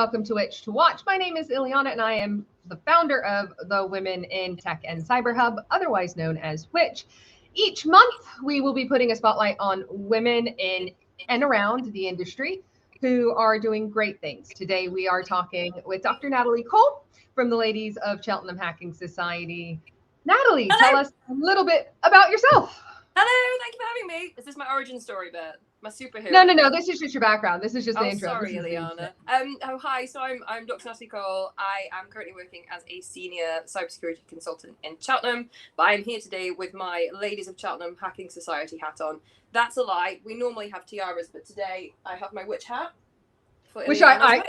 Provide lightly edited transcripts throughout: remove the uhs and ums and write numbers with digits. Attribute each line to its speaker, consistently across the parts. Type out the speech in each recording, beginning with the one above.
Speaker 1: welcome to WiTCH to Watch. My name is Ileana, and I am the founder of the Women in Tech and Cyber Hub, otherwise known as WiTCH. Each month, we will be putting a spotlight on women in and around the industry who are doing great things. Today, we are talking with Dr. Nathalie Cole from the ladies of Cheltenham Hacking Society. Nathalie, tell us a little bit about yourself.
Speaker 2: Hello, thank you for having me. Is this my origin story bit? My superhero?
Speaker 1: No. This is just your background. This is just the
Speaker 2: oh,
Speaker 1: intro.
Speaker 2: Sorry, Ileana. Hi. So I'm Dr. Nathalie Cole. I am currently working as a senior cybersecurity consultant in Cheltenham, but I'm here today with my Ladies of Cheltenham Hacking Society hat on. That's a lie. We normally have tiaras, but today I have my WiTCH hat.
Speaker 1: Which I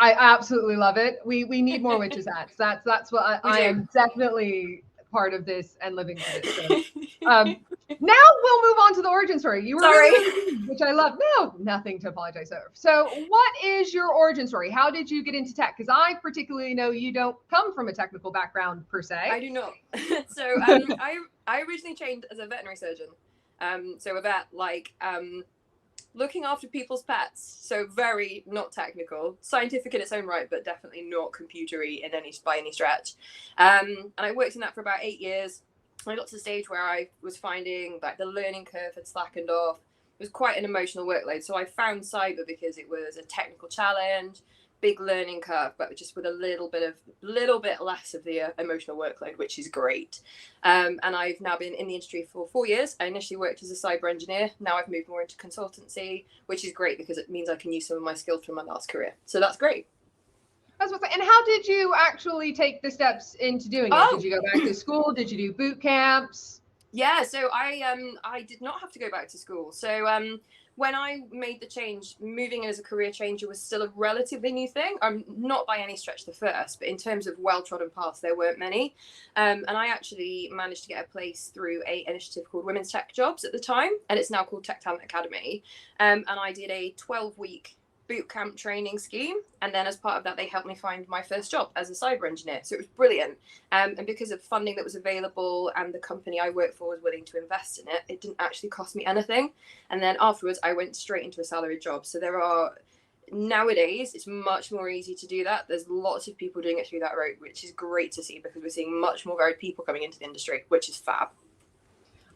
Speaker 1: absolutely love it. We need more witches hats. That's what I am definitely part of this and living for this. So, now we'll move on to the origin story. You were really, which I love. No, nothing to apologize over. So what is your origin story? How did you get into tech? Because I particularly know you don't come from a technical background per se.
Speaker 2: I do not. So I originally trained as a veterinary surgeon. So a vet, looking after people's pets. So very not technical, scientific in its own right, but definitely not computery by any stretch. And I worked in that for about 8 years. I got to the stage where I was finding that the learning curve had slackened off. It was quite an emotional workload. So I found cyber because it was a technical challenge, big learning curve, but just with a little bit less of the emotional workload, which is great. And I've now been in the industry for 4 years. I initially worked as a cyber engineer. Now I've moved more into consultancy, which is great because it means I can use some of my skills from my last career. So that's great.
Speaker 1: And how did you actually take the steps into doing it? Did you go back to school? Did you do boot camps?
Speaker 2: Yeah, so I did not have to go back to school. So when I made the change, moving as a career changer was still a relatively new thing. I'm not by any stretch the first, but in terms of well-trodden paths, there weren't many. And I actually managed to get a place through an initiative called Women's Tech Jobs at the time, and it's now called Tech Talent Academy. And I did a 12-week boot camp training scheme, and then as part of that they helped me find my first job as a cyber engineer. So it was brilliant, and because of funding that was available and the company I worked for was willing to invest in it, it didn't actually cost me anything. And then afterwards I went straight into a salaried job. So nowadays it's much more easy to do that. There's lots of people doing it through that route, which is great to see because we're seeing much more varied people coming into the industry, which is fab.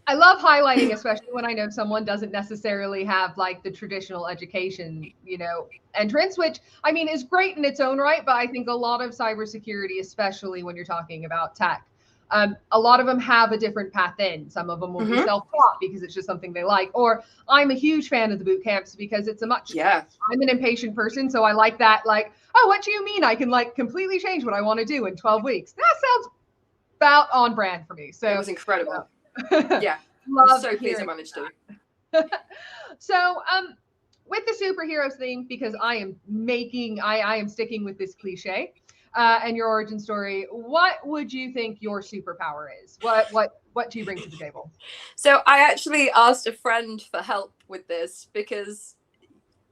Speaker 1: I love highlighting, especially when I know someone doesn't necessarily have the traditional education, entrance, which I mean is great in its own right. But I think a lot of cybersecurity, especially when you're talking about tech, a lot of them have a different path in. Some of them will be self-taught because it's just something they like. Or I'm a huge fan of the boot camps because it's I'm an impatient person. So I like that. Oh, what do you mean? I can completely change what I want to do in 12 weeks. That sounds about on brand for me. So
Speaker 2: it was incredible. Yeah,
Speaker 1: I'm
Speaker 2: so pleased I managed to.
Speaker 1: So with the superheroes thing, because I am sticking with this cliche and your origin story, what would you think your superpower is? What do you bring to the table?
Speaker 2: So I actually asked a friend for help with this because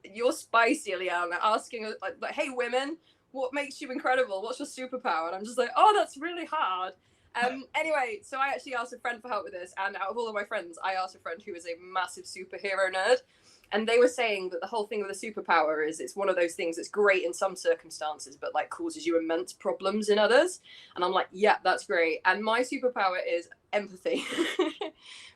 Speaker 2: you're spicy, Ileana, asking like, hey women, what makes you incredible? What's your superpower? And I'm just like, oh, that's really hard. Anyway, so I actually asked a friend for help with this, and out of all of my friends, I asked a friend who is a massive superhero nerd, and they were saying that the whole thing with a superpower is it's one of those things that's great in some circumstances, but causes you immense problems in others. And I'm like, yeah, that's great. And my superpower is empathy,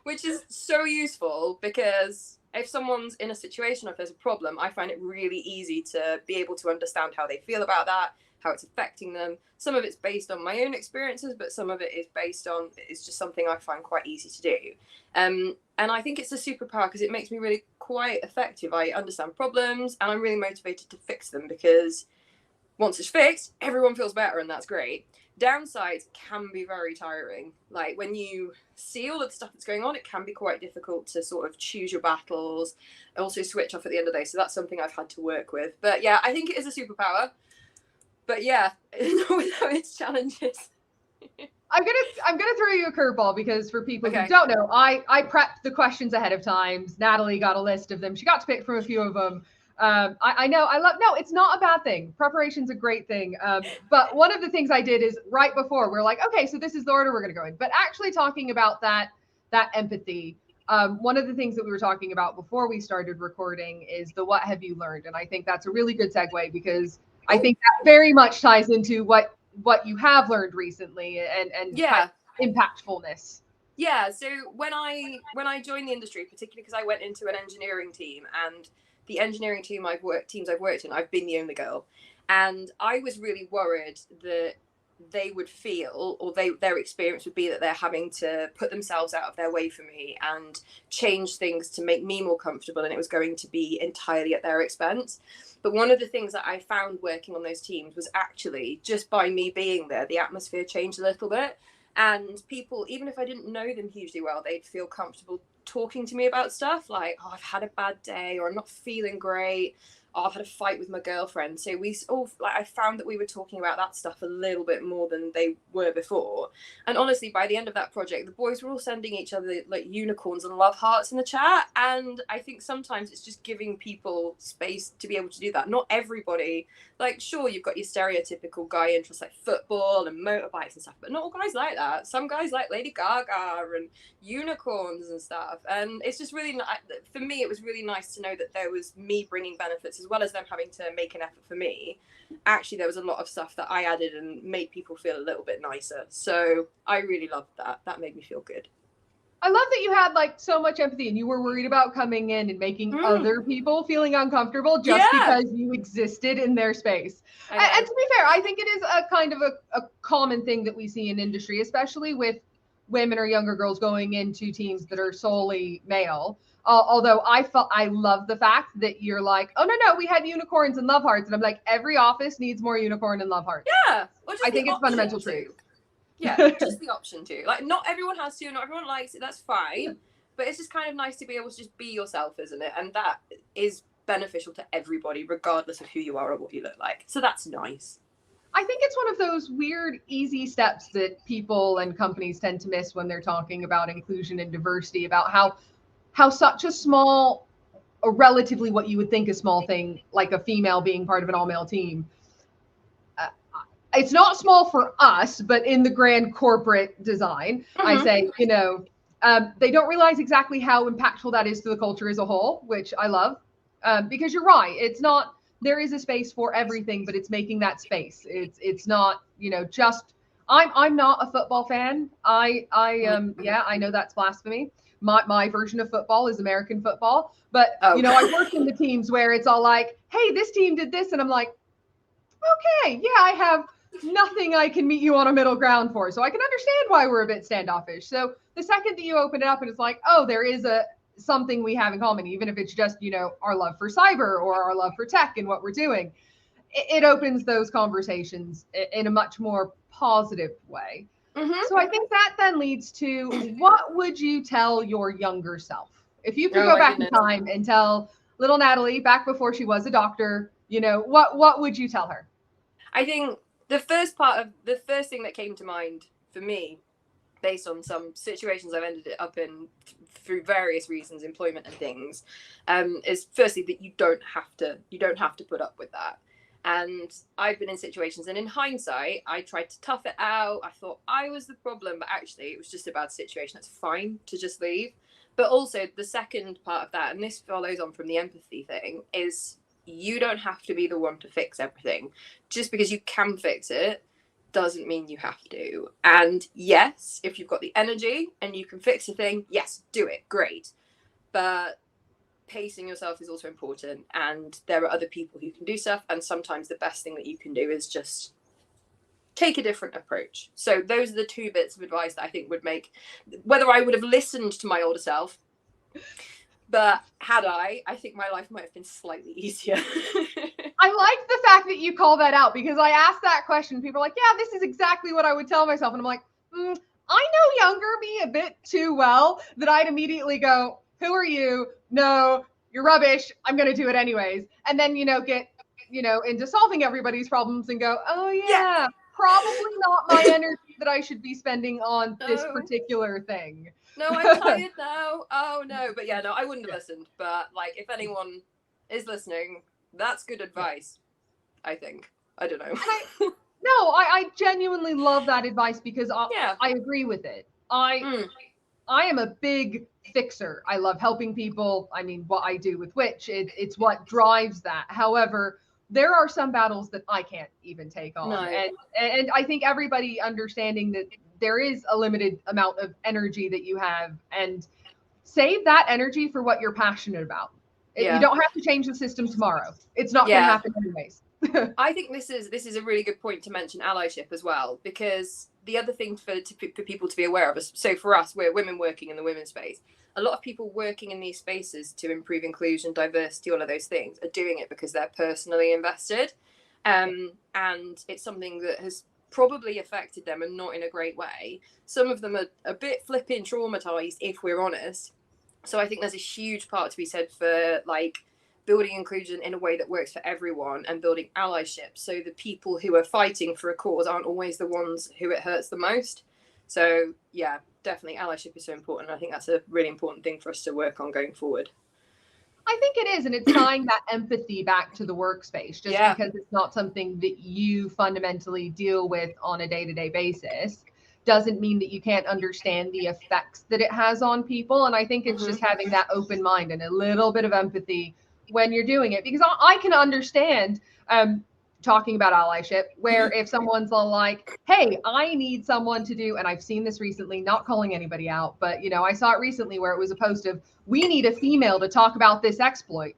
Speaker 2: which is so useful because if someone's in a situation or if there's a problem, I find it really easy to be able to understand how they feel about that, how it's affecting them. Some of it's based on my own experiences, but some of it is it's just something I find quite easy to do. And I think it's a superpower because it makes me really quite effective. I understand problems and I'm really motivated to fix them because once it's fixed, everyone feels better and that's great. Downsides can be very tiring. When you see all of the stuff that's going on, it can be quite difficult to sort of choose your battles, also switch off at the end of the day. So that's something I've had to work with. But yeah, I think it is a superpower. But yeah, without its challenges.
Speaker 1: I'm gonna throw you a curveball because for people who don't know, I prepped the questions ahead of time. Nathalie got a list of them. She got to pick from a few of them. No, it's not a bad thing. Preparation's a great thing. But one of the things I did is right before we're like, okay, so this is the order we're gonna go in. But actually talking about that empathy. One of the things that we were talking about before we started recording is the what have you learned? And I think that's a really good segue because I think that very much ties into what you have learned recently and kind
Speaker 2: Yeah.
Speaker 1: of impactfulness.
Speaker 2: Yeah, so when I joined the industry, particularly because I went into an engineering team, and the engineering teams I've worked in, I've been the only girl, and I was really worried that they would feel, or their experience would be, that they're having to put themselves out of their way for me and change things to make me more comfortable, and it was going to be entirely at their expense. But one of the things that I found working on those teams was actually just by me being there, the atmosphere changed a little bit. And people, even if I didn't know them hugely well, they'd feel comfortable talking to me about stuff like, oh, I've had a bad day, or I'm not feeling great, oh, I've had a fight with my girlfriend. So I found that we were talking about that stuff a little bit more than they were before. And honestly, by the end of that project, the boys were all sending each other like unicorns and love hearts in the chat. And I think sometimes it's just giving people space to be able to do that. Not everybody, like, sure, you've got your stereotypical guy interests like football and motorbikes and stuff, but not all guys like that. Some guys like Lady Gaga and unicorns and stuff. And it's just really, for me, it was really nice to know that there was me bringing benefits as well as them having to make an effort for me. Actually, there was a lot of stuff that I added and made people feel a little bit nicer. So I really loved that. That made me feel good.
Speaker 1: I love that you had like so much empathy and you were worried about coming in and making other people feeling uncomfortable just because you existed in their space. And to be fair, I think it is a kind of a common thing that we see in industry, especially with women or younger girls going into teams that are solely male. Although I love the fact that you're like, oh no, we had unicorns and love hearts. And I'm like, every office needs more unicorn and love hearts.
Speaker 2: Yeah.
Speaker 1: I think it's fundamental truth.
Speaker 2: Yeah, just the option to. Like, not everyone has to, not everyone likes it, that's fine. But it's just kind of nice to be able to just be yourself, isn't it? And that is beneficial to everybody, regardless of who you are or what you look like. So that's nice.
Speaker 1: I think it's one of those weird, easy steps that people and companies tend to miss when they're talking about inclusion and diversity, about how such a small, or relatively what you would think a small thing, like a female being part of an all-male team, it's not small for us, but in the grand corporate design, I say, they don't realize exactly how impactful that is to the culture as a whole, which I love, because you're right. It's not, there is a space for everything, but it's making that space. It's not, just, I'm not a football fan. I know that's blasphemy. My version of football is American football, but I work in the teams where it's all like, hey, this team did this. And I'm like, okay, yeah, I have nothing I can meet you on a middle ground for. So I can understand why we're a bit standoffish. So the second that you open it up and it's like, oh, there is something we have in common, even if it's just, our love for cyber or our love for tech and what we're doing, it opens those conversations in a much more positive way. So I think that then leads to, what would you tell your younger self? If you could go back in time and tell little Natalie back before she was a doctor, what would you tell her?
Speaker 2: I think the first thing that came to mind for me, based on some situations I've ended up in through various reasons, employment and things, is firstly that you don't have to put up with that. And I've been in situations, and in hindsight, I tried to tough it out. I thought I was the problem, but actually it was just a bad situation. It's fine to just leave. But also the second part of that, and this follows on from the empathy thing, is you don't have to be the one to fix everything. Just because you can fix it doesn't mean you have to. And yes, if you've got the energy and you can fix a thing, yes, do it. Great. But pacing yourself is also important, and there are other people who can do stuff, and sometimes the best thing that you can do is just take a different approach. So those are the two bits of advice that I think would make, whether I would have listened to my older self, but had I think my life might have been slightly easier.
Speaker 1: I like the fact that you call that out, because I asked that question. People are like, yeah, this is exactly what I would tell myself. And I'm like, I know younger me a bit too well that I'd immediately go, who are you? No, you're rubbish. I'm going to do it anyways. And then, get, into solving everybody's problems and go, oh yeah, probably not my energy that I should be spending on this particular thing.
Speaker 2: No, I'm tired now. Oh no. But yeah, no, I wouldn't have listened. But like, if anyone is listening, that's good advice, I think. I don't know.
Speaker 1: I genuinely love that advice, because I agree with it. I am a big fixer. I love helping people. I mean, what I do with WiTCH, it's what drives that. However, there are some battles that I can't even take on.
Speaker 2: No.
Speaker 1: And I think everybody understanding that there is a limited amount of energy that you have, and save that energy for what you're passionate about. You
Speaker 2: Yeah.
Speaker 1: don't have to change the system tomorrow. It's not going to
Speaker 2: Yeah.
Speaker 1: happen anyways.
Speaker 2: I think this is a really good point to mention allyship as well, because the other thing for people to be aware of is, so for us, we're women working in the women's space. A lot of people working in these spaces to improve inclusion, diversity, all of those things, are doing it because they're personally invested. And it's something that has probably affected them, and not in a great way. Some of them are a bit flipping traumatized, if we're honest. So I think there's a huge part to be said for like building inclusion in a way that works for everyone, and building allyship, so the people who are fighting for a cause aren't always the ones who it hurts the most. So yeah, definitely allyship is so important. I think that's a really important thing for us to work on going forward.
Speaker 1: I think it is, and it's tying that empathy back to the workspace. Just because it's not something that you fundamentally deal with on a day-to-day basis doesn't mean that you can't understand the effects that it has on people. And I think it's just having that open mind and a little bit of empathy when you're doing it, because I can understand talking about allyship, where if someone's like, hey, I need someone to do, and I've seen this recently, not calling anybody out, but you know, I saw it recently where it was a post of, we need a female to talk about this exploit.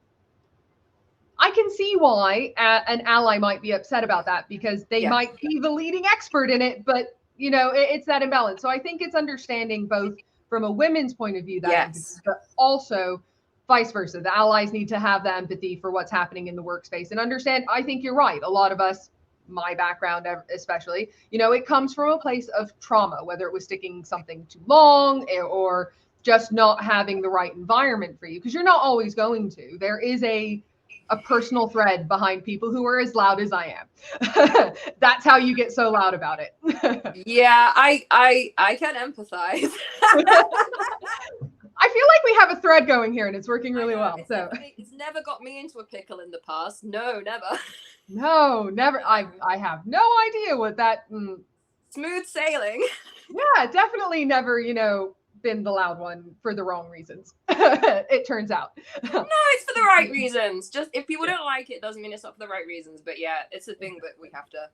Speaker 1: I can see why an ally might be upset about that, because they might be the leading expert in it, but you know, it's that imbalance. So I think it's understanding both from a women's point of view, that empathy, but also vice versa. The allies need to have the empathy for what's happening in the workspace and understand. I think you're right. A lot of us, my background especially, you know, it comes from a place of trauma, whether it was sticking something too long or just not having the right environment for you, because you're not always going to. There is a personal thread behind people who are as loud as I am. That's how you get so loud about it.
Speaker 2: Yeah, I can empathize.
Speaker 1: I feel like we have a thread going here, and it's working really well.
Speaker 2: It's never got me into a pickle in the past. No, never.
Speaker 1: No, never. I have no idea what that.
Speaker 2: Smooth sailing.
Speaker 1: Yeah, definitely never, you know, been the loud one for the wrong reasons. It turns out.
Speaker 2: No, it's for the right reasons. Just if people don't like it, doesn't mean it's not for the right reasons. But yeah, it's a thing that we have to,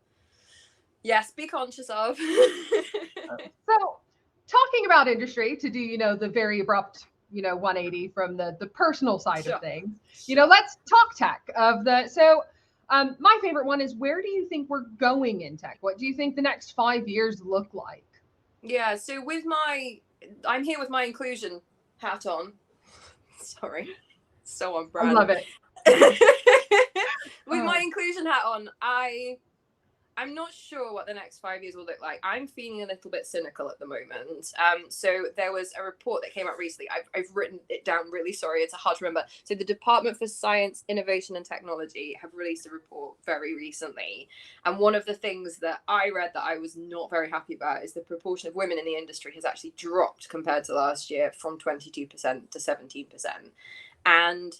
Speaker 2: be conscious of.
Speaker 1: So, talking about industry, to do, you know, the very abrupt, you know, 180 from the personal side of things, you know, let's talk tech so my favorite one is, where do you think we're going in tech? What do you think the next 5 years look like?
Speaker 2: Yeah, so I'm here with my inclusion hat on. Sorry, so on brand.
Speaker 1: I love it.
Speaker 2: With my inclusion hat on, I'm not sure what the next 5 years will look like. I'm feeling a little bit cynical at the moment. So there was a report that came out recently. I've written it down, really sorry, it's hard to remember. So the Department for Science, Innovation and Technology have released a report very recently. And one of the things that I read that I was not very happy about is the proportion of women in the industry has actually dropped compared to last year, from 22% to 17%. And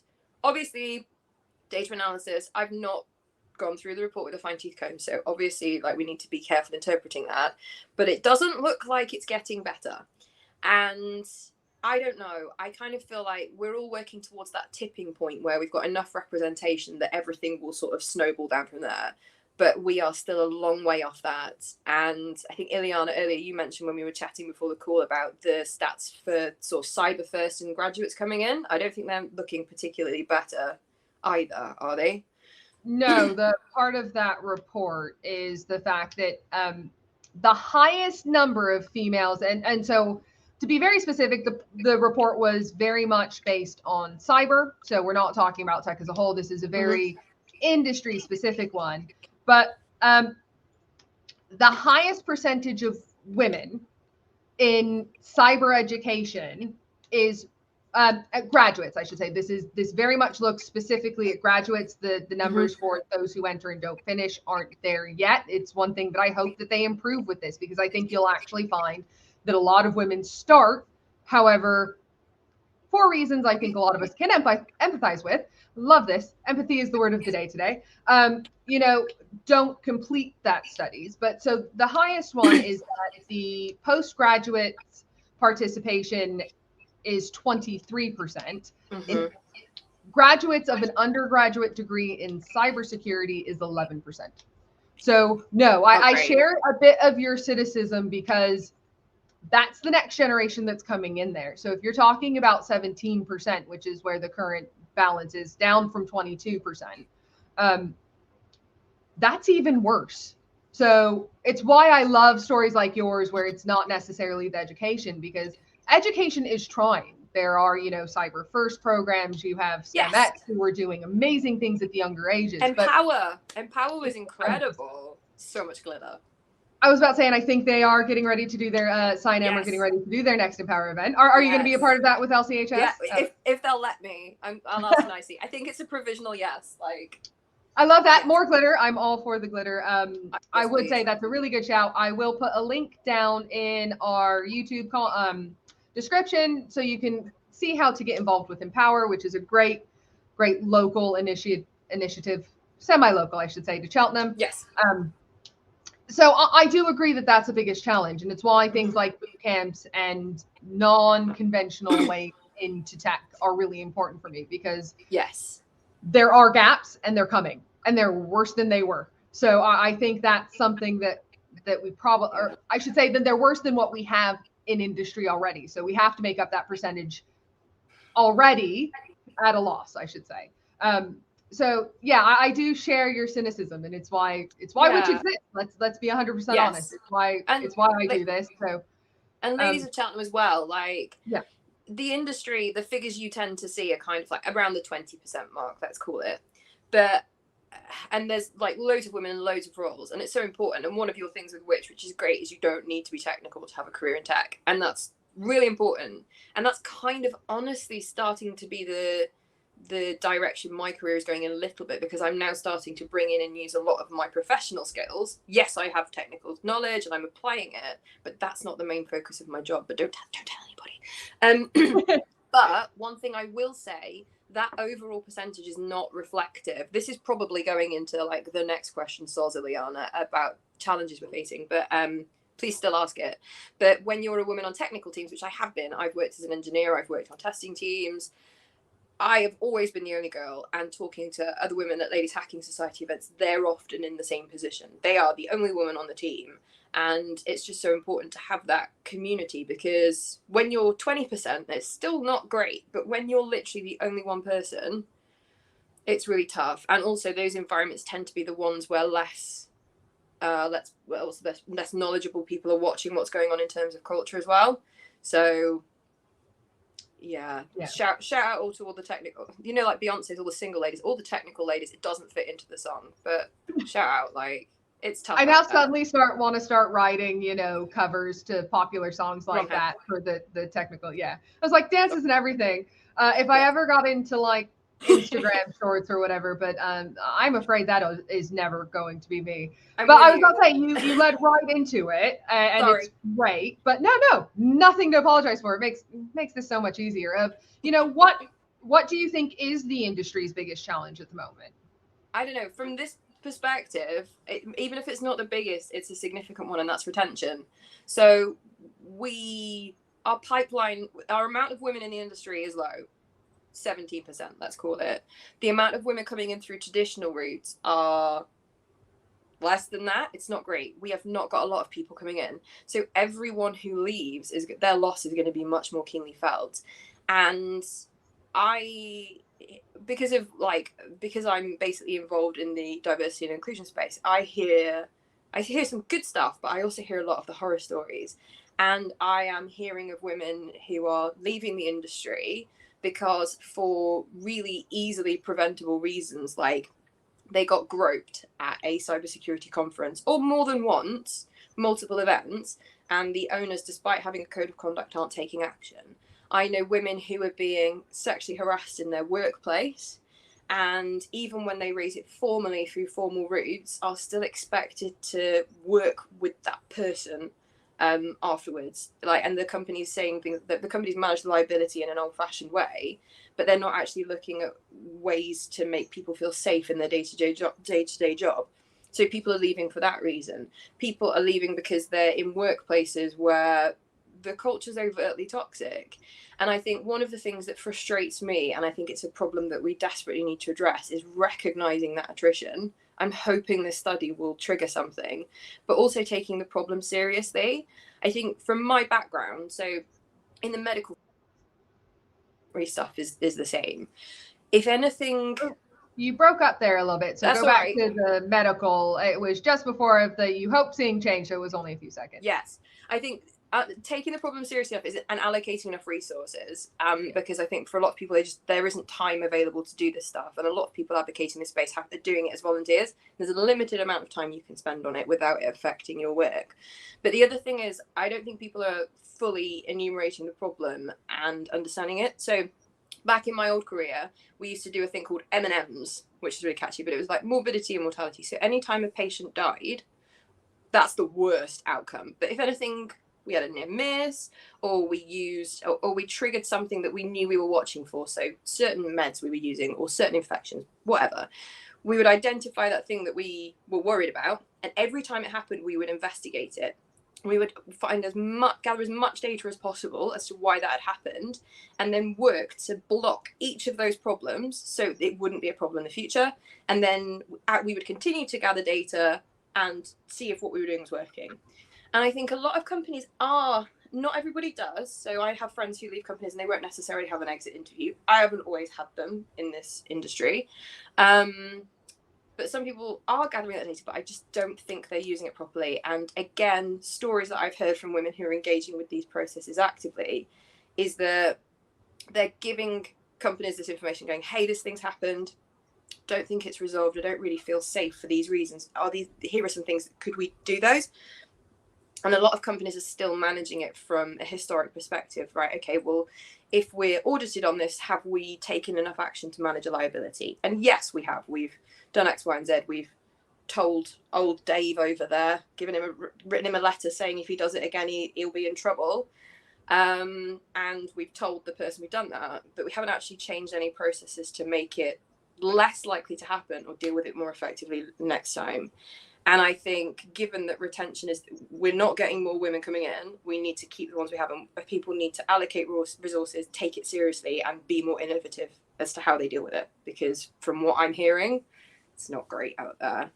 Speaker 2: obviously, data analysis, I've not gone through the report with a fine-tooth comb, so obviously like we need to be careful interpreting that, but it doesn't look like it's getting better. And I don't know, I kind of feel like we're all working towards that tipping point where we've got enough representation that everything will sort of snowball down from there, but we are still a long way off that. And I think Ileana, earlier you mentioned when we were chatting before the call about the stats for sort of cyber first and graduates coming in. I don't think they're looking particularly better either, are they?
Speaker 1: No, the part of that report is the fact that the highest number of females, and so to be very specific, the report was very much based on cyber. So we're not talking about tech as a whole. This is a very industry specific one. But the highest percentage of women in cyber education is graduates, I should say. This very much looks specifically at graduates. The numbers for those who enter and don't finish aren't there yet. It's one thing that I hope that they improve with this, because I think you'll actually find that a lot of women start, however, for reasons I think a lot of us can empathize with. Love this. Empathy is the word of the day today. You know, don't complete that studies. But so the highest one is that the postgraduate participation is 23%. graduates of an undergraduate degree in cybersecurity is 11%. So no, I share a bit of your cynicism because that's the next generation that's coming in there. So if you're talking about 17%, which is where the current balance is, down from 22%, that's even worse. So it's why I love stories like yours, where it's not necessarily the education, because education is trying. There are, cyber first programs. You have STEMX who are doing amazing things at the younger ages.
Speaker 2: Empower was incredible. So much glitter.
Speaker 1: I was about to say, and I think they are getting ready to do their We're getting ready to do their next Empower event. Are you going to be a part of that with LCHS?
Speaker 2: Yeah, if they'll let me, I'll ask nicely. I think it's a provisional yes.
Speaker 1: I love that. More glitter. I'm all for the glitter. I would say that's a really good shout. I will put a link down in our YouTube description so you can see how to get involved with Empower, which is a great local initiative, semi-local, I should say, to Cheltenham.
Speaker 2: Yes.
Speaker 1: So I do agree that that's the biggest challenge, and it's why things like boot camps and non-conventional ways into tech are really important for me, because there are gaps and they're coming and they're worse than they were. So I think that's something that we probably, or I should say that they're worse than what we have in industry already. So we have to make up that percentage already at a loss, I should say. So yeah, I do share your cynicism, and it's why WiTCH exists. Let's be 100% honest. It's why I do this. So,
Speaker 2: and ladies of Cheltenham as well, the industry, the figures you tend to see are kind of around the 20% mark, let's call it. And there's loads of women and loads of roles, and it's so important. And one of your things with WiTCH, which is great, is you don't need to be technical to have a career in tech, and that's really important. And that's kind of honestly starting to be the direction my career is going in a little bit, because I'm now starting to bring in and use a lot of my professional skills. Yes, I have technical knowledge and I'm applying it, but that's not the main focus of my job. But don't tell anybody. But one thing I will say, that overall percentage is not reflective. This is probably going into the next question, Soz Ileana, about challenges we're facing, but please still ask it. But when you're a woman on technical teams, which I have been, I've worked as an engineer, I've worked on testing teams, I have always been the only girl, and talking to other women at Ladies Hacking Society events, they're often in the same position. They are the only woman on the team, and it's just so important to have that community, because when you're 20%, it's still not great, but when you're literally the only one person, it's really tough. And also those environments tend to be the ones where less knowledgeable people are watching what's going on in terms of culture as well. So yeah. Shout out all to all the technical, like Beyonce's, all the single ladies, all the technical ladies. It doesn't fit into the song, but shout out, it's tough.
Speaker 1: I now suddenly want to start writing, covers to popular songs like that for the technical. Yeah, I was like, dances and everything. If I ever got into Instagram shorts or whatever, but I'm afraid that is never going to be me. I was about to say, you led right into it, and it's great. But no, nothing to apologize for. It makes this so much easier. What do you think is the industry's biggest challenge at the moment?
Speaker 2: I don't know. From this perspective, even if it's not the biggest, it's a significant one, and that's retention. So our pipeline, our amount of women in the industry is low. 17%, let's call it. The amount of women coming in through traditional routes are less than that. It's not great. We have not got a lot of people coming in. So everyone who leaves, their loss is going to be much more keenly felt. And because I'm basically involved in the diversity and inclusion space, I hear some good stuff, but I also hear a lot of the horror stories. And I am hearing of women who are leaving the industry because for really easily preventable reasons, they got groped at a cybersecurity conference, or more than once, multiple events, and the owners, despite having a code of conduct, aren't taking action. I know women who are being sexually harassed in their workplace, and even when they raise it formally through formal routes, are still expected to work with that person afterwards. And the company's saying things that the company's manage the liability in an old-fashioned way, but they're not actually looking at ways to make people feel safe in their day-to-day job. So people are leaving for that reason. People are leaving because they're in workplaces where the culture's overtly toxic. And I think one of the things that frustrates me, and I think it's a problem that we desperately need to address, is recognizing that attrition. I'm hoping this study will trigger something, but also taking the problem seriously. I think from my background, so in the medical stuff is the same. If anything,
Speaker 1: you broke up there a little bit, so
Speaker 2: that's
Speaker 1: go back
Speaker 2: right.
Speaker 1: to the medical. It was just before the you hope seeing change, so it was only a few seconds.
Speaker 2: Yes, I think taking the problem seriously enough is and allocating enough resources, because I think for a lot of people there isn't time available to do this stuff, and a lot of people advocating this space are doing it as volunteers. There's a limited amount of time you can spend on it without it affecting your work. But the other thing is, I don't think people are fully enumerating the problem and understanding it. So back in my old career, we used to do a thing called M&Ms, which is really catchy, but it was like morbidity and mortality. So anytime a patient died, that's the worst outcome. But if anything, we had a near miss, or we used, or we triggered something that we knew we were watching for, so certain meds we were using, or certain infections, whatever, we would identify that thing that we were worried about, and every time it happened, we would investigate it. We would gather as much data as possible as to why that had happened, and then work to block each of those problems so it wouldn't be a problem in the future. And then we would continue to gather data and see if what we were doing was working. And I think a lot of companies not everybody does. So I have friends who leave companies and they won't necessarily have an exit interview. I haven't always had them in this industry. But some people are gathering that data, but I just don't think they're using it properly. And again, stories that I've heard from women who are engaging with these processes actively is that they're giving companies this information going, hey, this thing's happened. Don't think it's resolved. I don't really feel safe for these reasons. Here are some things. Could we do those? And a lot of companies are still managing it from a historic perspective, right? Okay, well, if we're audited on this, have we taken enough action to manage a liability? And yes, we have. We've done X, Y, and Z. We've told old Dave over there, written him a letter saying if he does it again, he'll be in trouble. And we've told the person we've done that, but we haven't actually changed any processes to make it less likely to happen or deal with it more effectively next time. And I think given that retention we're not getting more women coming in, we need to keep the ones we have, and people need to allocate resources, take it seriously, and be more innovative as to how they deal with it. Because from what I'm hearing, it's not great out there.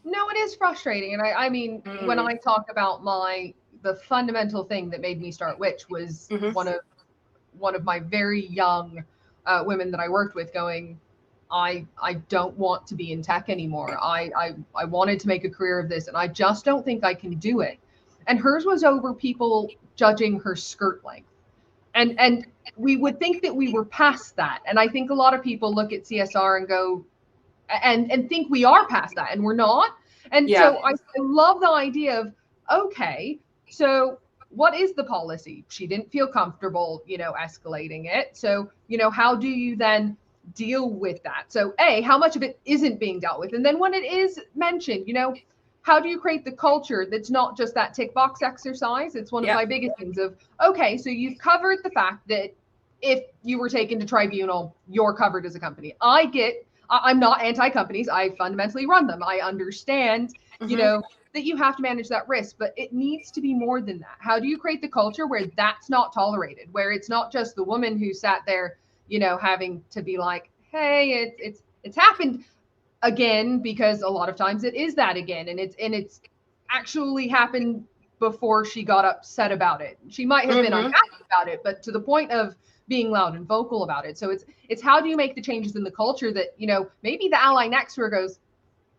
Speaker 1: No, it is frustrating. And I mean, when I talk about the fundamental thing that made me start WiTCH was one of my very young women that I worked with going, I don't want to be in tech anymore. I wanted to make a career of this, and I just don't think I can do it. And hers was over people judging her skirt length. And we would think that we were past that. And I think a lot of people look at CSR and go, and think we are past that, and we're not. And so I love the idea of, okay, so what is the policy? She didn't feel comfortable, escalating it. So, how do you then deal with that? So how much of it isn't being dealt with? And then when it is mentioned, how do you create the culture that's not just that tick box exercise? It's one of my biggest things of, okay, so you've covered the fact that if you were taken to tribunal, you're covered as a company. I'm not anti-companies. I fundamentally run them. I understand, that you have to manage that risk, but it needs to be more than that. How do you create the culture where that's not tolerated, where it's not just the woman who sat there, having to be like, hey, it's happened again, because a lot of times it is that again, and it's actually happened before she got upset about it. She might have been unhappy about it, but to the point of being loud and vocal about it. So it's how do you make the changes in the culture that, maybe the ally next to her goes,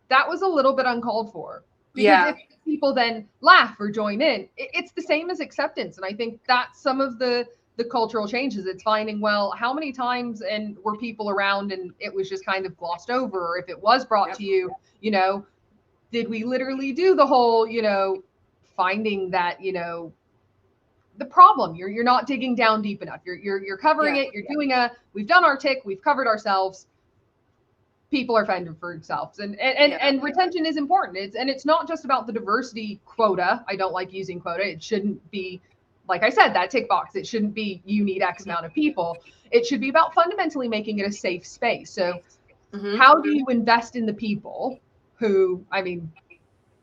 Speaker 1: that was a little bit uncalled for. Because if people then laugh or join in, it's the same as acceptance. And I think that's some of the cultural changes. It's finding, well, how many times and were people around and it was just kind of glossed over, or if it was brought to you, did we literally do the whole, finding that, the problem, you're not digging down deep enough. You're covering it. You're doing we've done our tick. We've covered ourselves. People are fending for themselves, and retention is important. It's not just about the diversity quota. I don't like using quota. It shouldn't be, like I said, that tick box. It shouldn't be you need X amount of people. It should be about fundamentally making it a safe space. So how do you invest in the people who, I mean,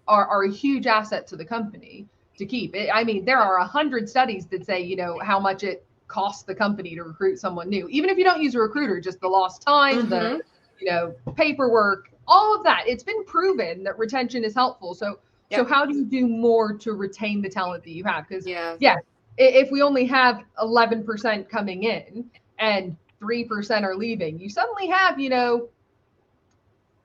Speaker 1: are a huge asset to the company to keep it. I mean, there are 100 studies that say, you know, how much it costs the company to recruit someone new, even if you don't use a recruiter, just the lost time, the, you know, paperwork, all of that. It's been proven that retention is helpful. So, so how do you do more to retain the talent that you have? Because if we only have 11% coming in and 3% are leaving, you suddenly have, you know,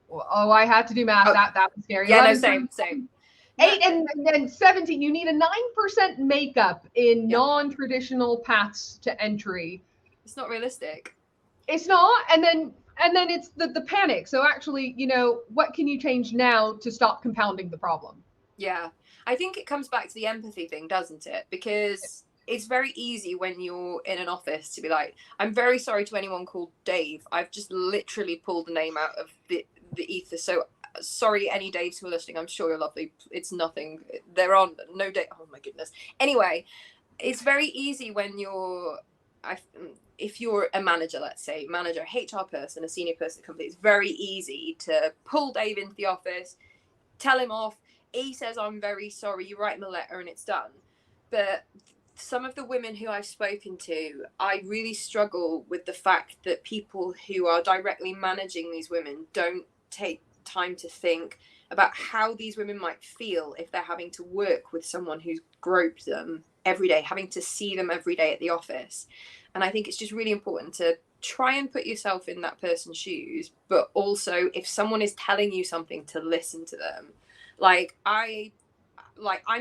Speaker 1: oh, I had to do math. That was scary.
Speaker 2: Yeah, 11, no, same.
Speaker 1: 8 and then 17. You need a 9% makeup in non-traditional paths to entry.
Speaker 2: It's not realistic.
Speaker 1: It's not. And then it's the panic. So actually, you know, what can you change now to stop compounding the problem?
Speaker 2: Yeah, I think it comes back to the empathy thing, doesn't it? Because it's very easy when you're in an office to be like, I'm very sorry to anyone called Dave. I've just literally pulled the name out of the ether. So sorry, any Daves who are listening. I'm sure you're lovely. It's nothing. They're on no Dave. Oh my goodness. Anyway, it's very easy when if you're a manager, let's say, manager, HR person, a senior person at the company, it's very easy to pull Dave into the office, tell him off. He says, I'm very sorry. You write him a letter and it's done. But some of the women who I've spoken to, I really struggle with the fact that people who are directly managing these women don't take time to think about how these women might feel if they're having to work with someone who's groped them every day, having to see them every day at the office. And I think it's just really important to try and put yourself in that person's shoes, but also if someone is telling you something, to listen to them. I'm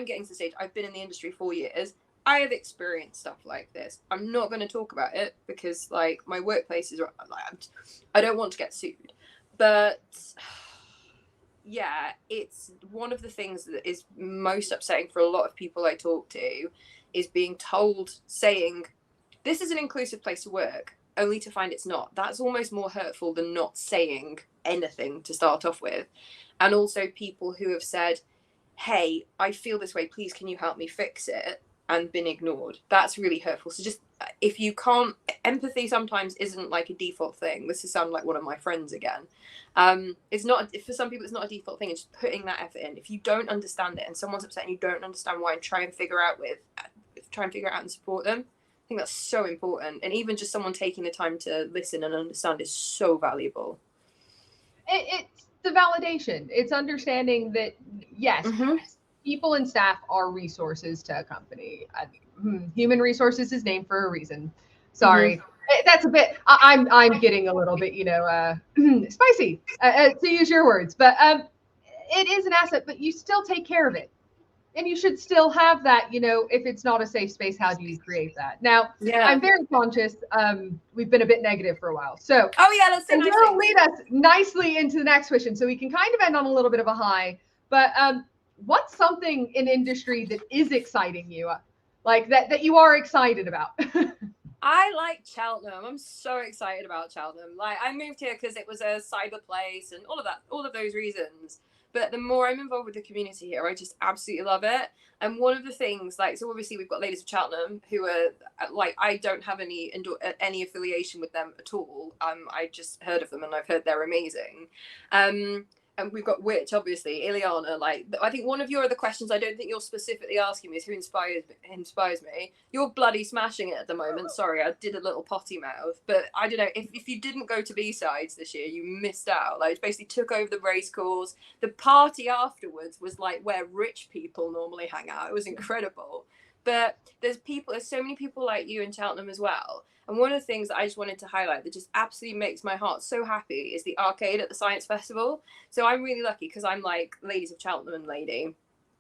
Speaker 2: getting to the stage, I've been in the industry 4 years. I have experienced stuff like this. I'm not going to talk about it because like my workplace is, I don't want to get sued. But yeah, it's one of the things that is most upsetting for a lot of people I talk to is being told, saying, this is an inclusive place to work, only to find it's not. That's almost more hurtful than not saying anything to start off with. And also people who have said, hey, I feel this way, please can you help me fix it, and been ignored. That's really hurtful. So just, if you can't, empathy sometimes isn't like a default thing. This is sound like one of my friends again. It's not, for some people it's not a default thing. It's just putting that effort in. If you don't understand it and someone's upset and you don't understand why, and try and figure out and support them. I think that's so important. And even just someone taking the time to listen and understand is so valuable.
Speaker 1: It's the validation. It's understanding that, yes, people and staff are resources to a company. Human resources is named for a reason. Sorry. That's a bit, I'm getting a little bit, you know, spicy, to use your words. But it is an asset, but you still take care of it. And you should still have that, you know, if it's not a safe space, how do you create that? Now, I'm very conscious. We've been a bit negative for a while. So,
Speaker 2: let's say
Speaker 1: that'll lead us nicely into the next question. So we can kind of end on a little bit of a high. But what's something in industry that is exciting you? Like that you are excited about?
Speaker 2: I like Cheltenham. I'm so excited about Cheltenham. Like, I moved here because it was a cyber place and all of those reasons. But the more I'm involved with the community here, I just absolutely love it. And one of the things, like, so obviously we've got Ladies of Cheltenham, who are, like, I don't have any affiliation with them at all. I just heard of them and I've heard they're amazing. And we've got WiTCH, obviously, Ileana. Like, I think one of your other questions, I don't think you're specifically asking me, is who inspires me. You're bloody smashing it at the moment. Sorry, I did a little potty mouth, but I don't know, if you didn't go to B-Sides this year, you missed out. Like, it basically took over the race course. The party afterwards was like where rich people normally hang out. It was incredible. But there's so many people like you in Cheltenham as well. And one of the things that I just wanted to highlight that just absolutely makes my heart so happy is the arcade at the Science Festival. So I'm really lucky because I'm like Ladies of Cheltenham lady.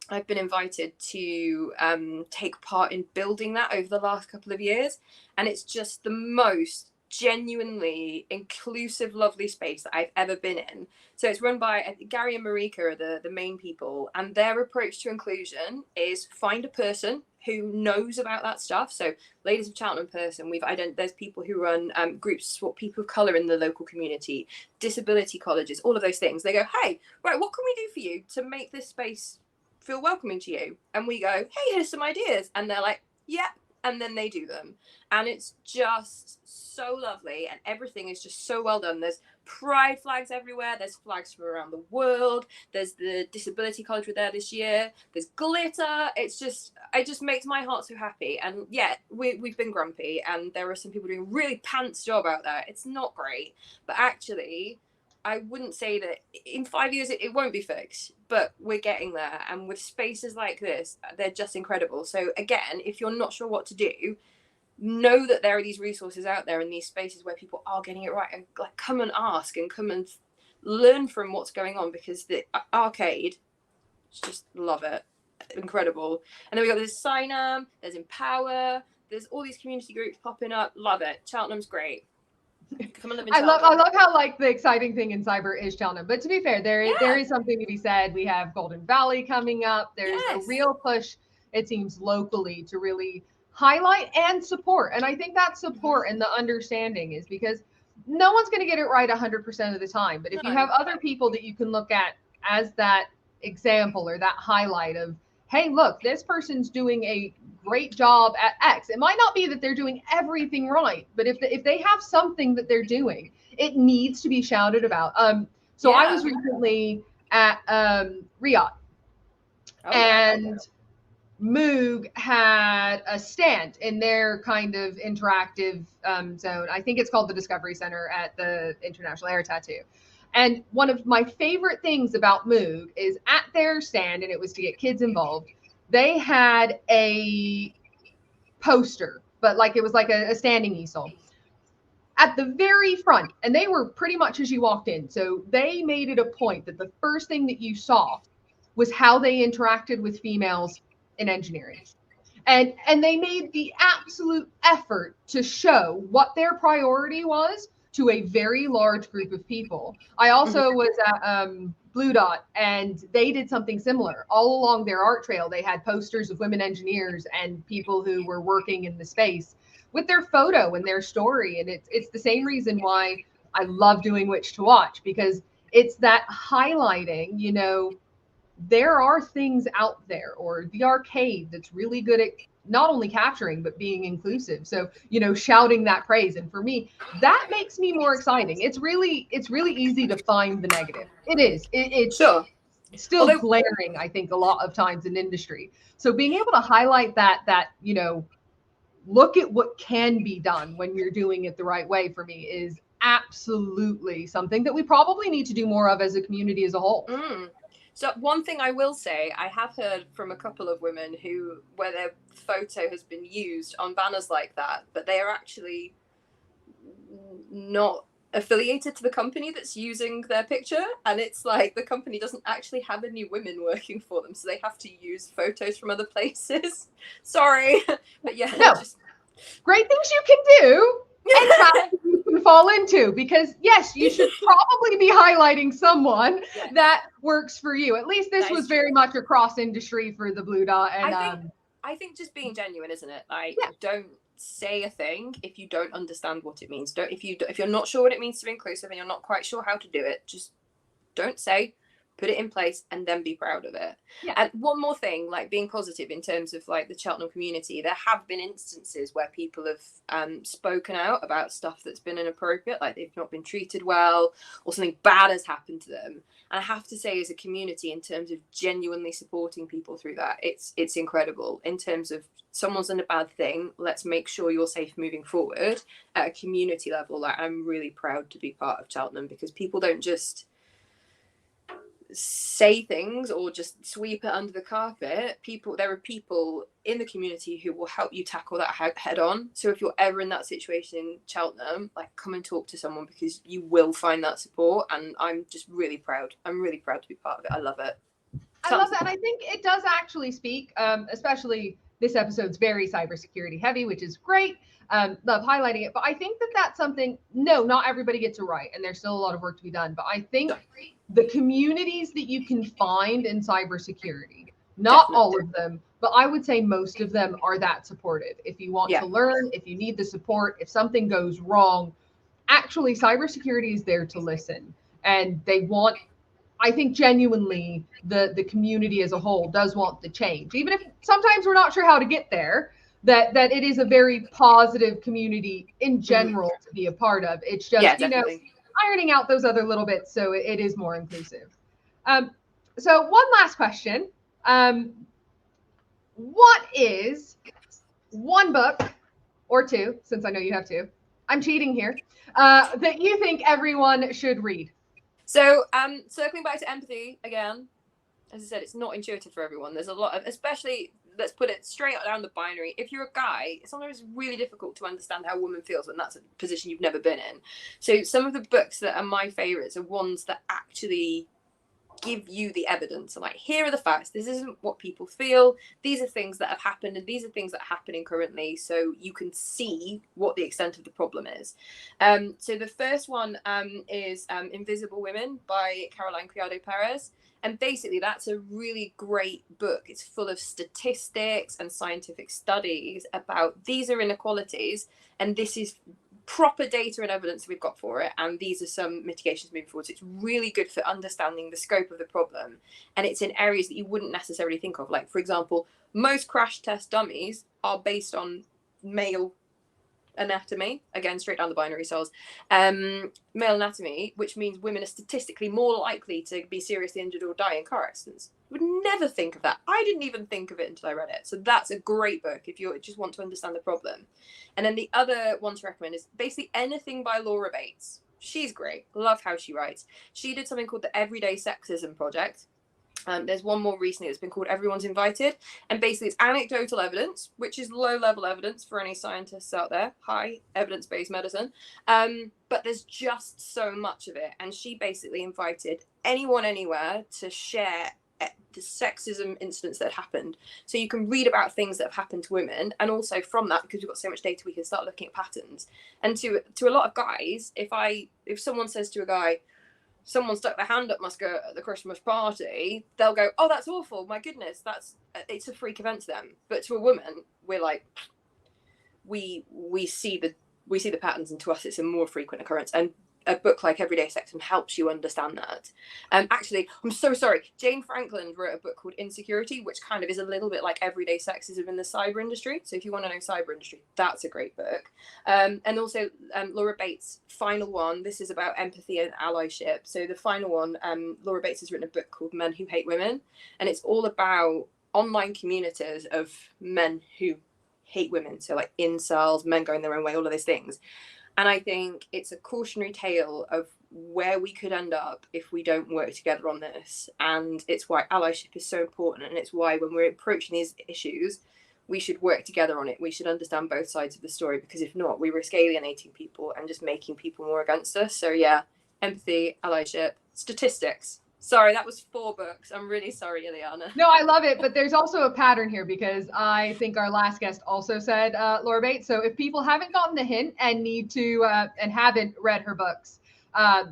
Speaker 2: I've been invited to take part in building that over the last couple of years. And it's just the most genuinely inclusive, lovely space that I've ever been in. So it's run by Gary and Marika are the main people, and their approach to inclusion is find a person who knows about that stuff. So Ladies of Cheltenham person, there's people who run groups to support people of colour in the local community, disability colleges, all of those things. They go, hey, right, what can we do for you to make this space feel welcoming to you? And we go, hey, here's some ideas. And they're like, yeah. And then they do them. And it's just so lovely. And everything is just so well done. There's pride flags everywhere. There's flags from around the world. There's the disability college we're there this year. There's glitter. It just makes my heart so happy. And yeah, we've been grumpy, and there are some people doing a really pants job out there. It's not great, but actually, I wouldn't say that in 5 years it won't be fixed, but we're getting there. And with spaces like this, they're just incredible. So again, if you're not sure what to do, know that there are these resources out there in these spaces where people are getting it right, and like come and ask and come and learn from what's going on, because the arcade, just love it, incredible. And then we got this Cheltenham, there's Empower, there's all these community groups popping up. Love it. Cheltenham's great. Come and live in Cheltenham.
Speaker 1: I love how like the exciting thing in cyber is Cheltenham. But to be fair, there is something to be said. We have Golden Valley coming up. There's a real push, it seems, locally to really highlight and support. And I think that support and the understanding is because no one's going to get it right 100% of the time. But if you have other people that you can look at as that example or that highlight of, hey, look, this person's doing a great job at X. It might not be that they're doing everything right, but if they have something that they're doing, it needs to be shouted about. So I was recently at Riot, and Moog had a stand in their kind of interactive zone. I think it's called the Discovery Center at the International Air Tattoo. And one of my favorite things about Moog is at their stand, and it was to get kids involved, they had a poster, but like it was like a standing easel at the very front, and they were pretty much as you walked in. So they made it a point that the first thing that you saw was how they interacted with females in engineering. And they made the absolute effort to show what their priority was to a very large group of people. I also was at Blue Dot, and they did something similar. All along their art trail, they had posters of women engineers and people who were working in the space with their photo and their story. And it's the same reason why I love doing WiTCH to Watch, because it's that highlighting, you know, there are things out there, or the arcade that's really good at not only capturing, but being inclusive. So, you know, shouting that praise. And for me, that makes me more exciting. It's really easy to find the negative. It is. It's
Speaker 2: sure.
Speaker 1: Still glaring, I think, a lot of times in industry. So being able to highlight that, you know, look at what can be done when you're doing it the right way, for me is absolutely something that we probably need to do more of as a community as a whole.
Speaker 2: So one thing I will say, I have heard from a couple of women where their photo has been used on banners like that, but they are actually not affiliated to the company that's using their picture. And it's like the company doesn't actually have any women working for them, so they have to use photos from other places. Sorry. But yeah.
Speaker 1: No. Great things you can do. And traps you can fall into, because yes, you should probably be highlighting someone that works for you. At least this was very much a cross industry for the Blue Dot. And
Speaker 2: I think just being genuine, isn't it? Like, don't say a thing if you don't understand what it means. If you're not sure what it means to be inclusive and you're not quite sure how to do it, just don't say. Put it in place and then be proud of it. And one more thing, like being positive in terms of like the Cheltenham community, there have been instances where people have spoken out about stuff that's been inappropriate, like they've not been treated well or something bad has happened to them. And I have to say, as a community, in terms of genuinely supporting people through that, it's incredible. In terms of someone's done a bad thing, let's make sure you're safe moving forward. At a community level, like, I'm really proud to be part of Cheltenham, because people don't just say things or just sweep it under the carpet. There are people in the community who will help you tackle that head on. So if you're ever in that situation in Cheltenham, like, come and talk to someone, because you will find that support. And I'm just really proud. I'm really proud to be part of it. I love it.
Speaker 1: I love that. And I think it does actually speak, especially this episode's very cybersecurity heavy, which is great. Love highlighting it. But I think that's something, no, not everybody gets it right. And there's still a lot of work to be done. But I think the communities that you can find in cybersecurity, not all of them, but I would say most of them are that supportive. If you want to learn, if you need the support, if something goes wrong, actually cybersecurity is there to listen. And they want, I think genuinely, the community as a whole does want the change. Even if sometimes we're not sure how to get there, that it is a very positive community in general to be a part of. It's just, you know, ironing out those other little bits so it is more inclusive. So one last question. What is one book or two, since I know you have two, I'm cheating here, that you think everyone should read?
Speaker 2: So circling back to empathy again, as I said, it's not intuitive for everyone. There's a lot of, especially, let's put it straight down the binary. If you're a guy, sometimes it's really difficult to understand how a woman feels when that's a position you've never been in. So some of the books that are my favorites are ones that actually give you the evidence. I'm like, here are the facts. This isn't what people feel. These are things that have happened, and these are things that are happening currently, so you can see what the extent of the problem is. So the first one is Invisible Women by Caroline Criado Perez. And basically, that's a really great book. It's full of statistics and scientific studies about these are inequalities, and this is proper data and evidence we've got for it, and these are some mitigations moving forward. So it's really good for understanding the scope of the problem, and it's in areas that you wouldn't necessarily think of. Like, for example, most crash test dummies are based on male anatomy, again straight down the binary cells, male anatomy, which means women are statistically more likely to be seriously injured or die in car accidents. You would never think of that. I didn't even think of it until I read it. So that's a great book if you just want to understand the problem. And then the other one to recommend is basically anything by Laura Bates. She's great. Love how she writes. She did something called the Everyday Sexism Project. There's one more recently that's been called Everyone's Invited, and basically it's anecdotal evidence, which is low-level evidence for any scientists out there, high evidence-based medicine, but there's just so much of it, and she basically invited anyone anywhere to share the sexism incidents that happened, so you can read about things that have happened to women, and also from that, because we've got so much data, we can start looking at patterns. And to a lot of guys, if someone says to a guy, someone stuck their hand up my skirt at the Christmas party, they'll go, oh, that's awful, my goodness, it's a freak event to them. But to a woman, we're like, we see the patterns, and to us it's a more frequent occurrence. And a book like Everyday Sexism helps you understand that. Actually, I'm so sorry, Jane Franklin wrote a book called Insecurity, which kind of is a little bit like Everyday Sexism in the cyber industry. So if you want to know cyber industry, that's a great book. And also Laura Bates' final one, this is about empathy and allyship. So the final one, Laura Bates has written a book called Men Who Hate Women, and it's all about online communities of men who hate women. So like incels, men going their own way, all of those things. And I think it's a cautionary tale of where we could end up if we don't work together on this. And it's why allyship is so important. And it's why when we're approaching these issues, we should work together on it. We should understand both sides of the story, because if not, we risk alienating people and just making people more against us. So yeah, empathy, allyship, statistics. Sorry, that was 4 books. I'm really sorry, Ileana.
Speaker 1: No, I love it, but there's also a pattern here, because I think our last guest also said Laura Bates. So if people haven't gotten the hint and need to and haven't read her books, I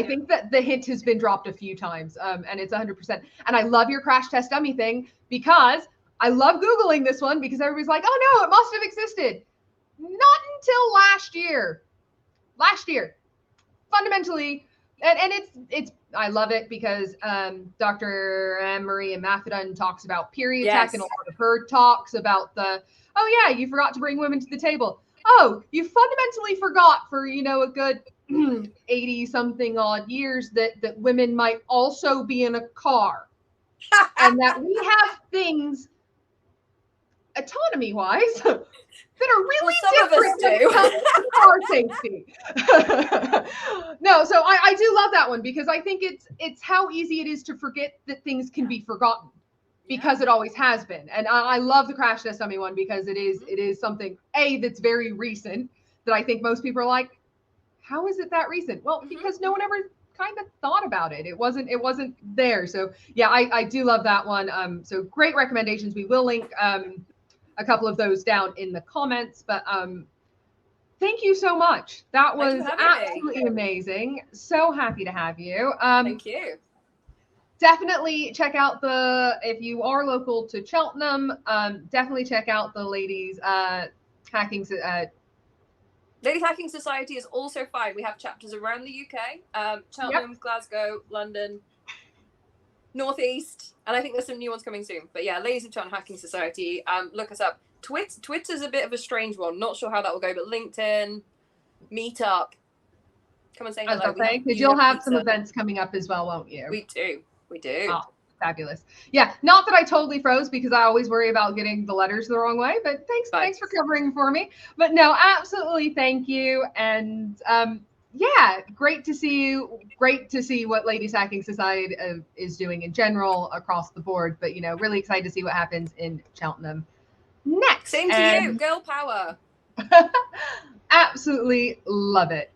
Speaker 1: think that the hint has been dropped a few times, and it's 100%. And I love your crash test dummy thing, because I love Googling this one, because everybody's like, oh no, it must have existed. Not until last year. Fundamentally. And it's I love it, because Dr. Maria Mathedon talks about period tech, and a lot of her talks about oh yeah, you forgot to bring women to the table. Oh, you fundamentally forgot for, a good 80 something odd years that women might also be in a car, and that we have things autonomy wise that are really different than car safety. No, so I do love that one, because I think it's how easy it is to forget that things can be forgotten, because it always has been. And I love the crash test dummy one, because it is something that's very recent, that I think most people are like, how is it that recent? Well, because no one ever kind of thought about it. It wasn't there. So yeah, I do love that one. So great recommendations. We will link a couple of those down in the comments, but thank you so much. That was absolutely amazing. So happy to have you.
Speaker 2: Thank you.
Speaker 1: Definitely check out if you are local to Cheltenham, definitely check out the Ladies Hacking
Speaker 2: Ladies Hacking Society is also fine. We have chapters around the UK, Cheltenham, Glasgow, London, Northeast, and I think there's some new ones coming soon. But yeah, Ladies of Cheltenham Hacking Society, look us up. Twitter's a bit of a strange one. Not sure how that will go, but LinkedIn, Meetup, Come and say
Speaker 1: I was
Speaker 2: hello.
Speaker 1: about to say, because
Speaker 2: You
Speaker 1: you'll have some
Speaker 2: pizza.
Speaker 1: events coming up as well, won't you?
Speaker 2: We do. We do.
Speaker 1: Oh, fabulous. Yeah, not that I totally froze because I always worry about getting the letters the wrong way, but thanks for covering for me. But no, absolutely thank you. And yeah, great to see you. Great to see what Ladies Hacking Society is doing in general across the board. But, you know, really excited to see what happens in Cheltenham next.
Speaker 2: Same to you. Girl power.
Speaker 1: Absolutely love it.